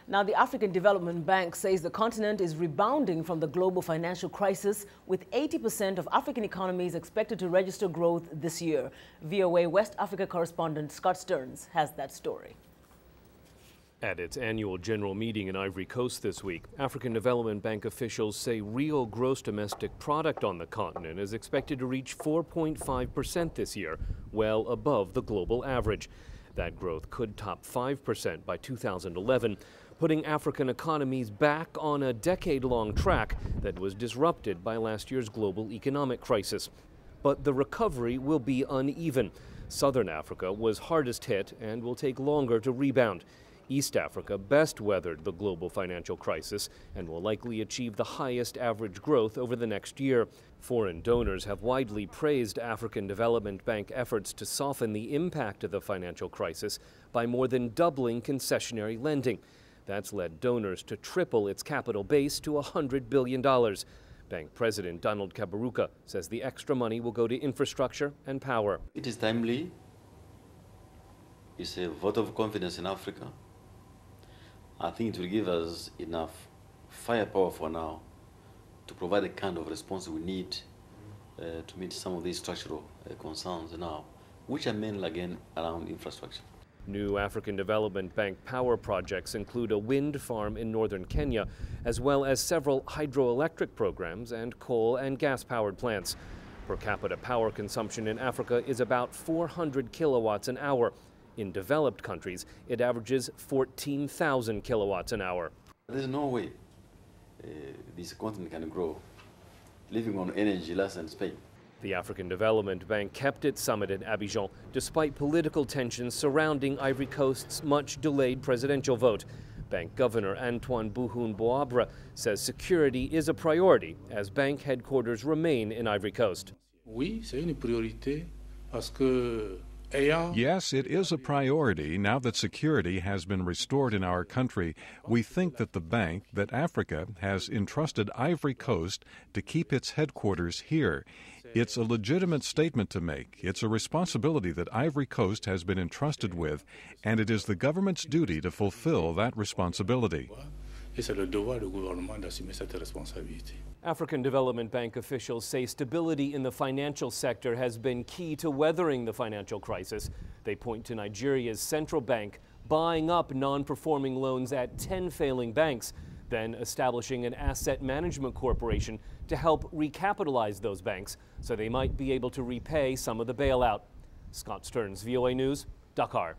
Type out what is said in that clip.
Now, the African Development Bank says the continent is rebounding from the global financial crisis, with 80% of African economies expected to register growth this year. VOA West Africa correspondent Scott Stearns has that story. At its annual general meeting in Ivory Coast this week, African Development Bank officials say real gross domestic product on the continent is expected to reach 4.5% this year, well above the global average. That growth could top 5% by 2011, putting African economies back on a decade-long track that was disrupted by last year's global economic crisis. But the recovery will be uneven. Southern Africa was hardest hit and will take longer to rebound. East Africa best weathered the global financial crisis and will likely achieve the highest average growth over the next year. Foreign donors have widely praised African Development Bank efforts to soften the impact of the financial crisis by more than doubling concessionary lending. That's led donors to triple its capital base to $100 billion. Bank President Donald Kaberuka says the extra money will go to infrastructure and power. It is timely. It's a vote of confidence in Africa. I think it will give us enough firepower for now to provide the kind of response we need to meet some of these structural concerns now, which are mainly again around infrastructure. New African Development Bank power projects include a wind farm in northern Kenya, as well as several hydroelectric programs and coal and gas-powered plants. Per capita power consumption in Africa is about 400 kilowatts an hour. In developed countries, it averages 14,000 kilowatts an hour. There's no way this continent can grow living on energy less than Spain. The African Development Bank kept its summit in Abidjan despite political tensions surrounding Ivory Coast's much-delayed presidential vote. Bank Governor Antoine Bouabre says security is a priority as bank headquarters remain in Ivory Coast. Oui, c'est une priorité parce que Yes, it is a priority. Now that security has been restored in our country, we think that the bank, that Africa, has entrusted Ivory Coast to keep its headquarters here. It's a legitimate statement to make. It's a responsibility that Ivory Coast has been entrusted with, and it is the government's duty to fulfill that responsibility. African Development Bank officials say stability in the financial sector has been key to weathering the financial crisis. They point to Nigeria's central bank buying up non-performing loans at 10 failing banks, then establishing an asset management corporation to help recapitalize those banks so they might be able to repay some of the bailout. Scott Stearns, VOA News, Dakar.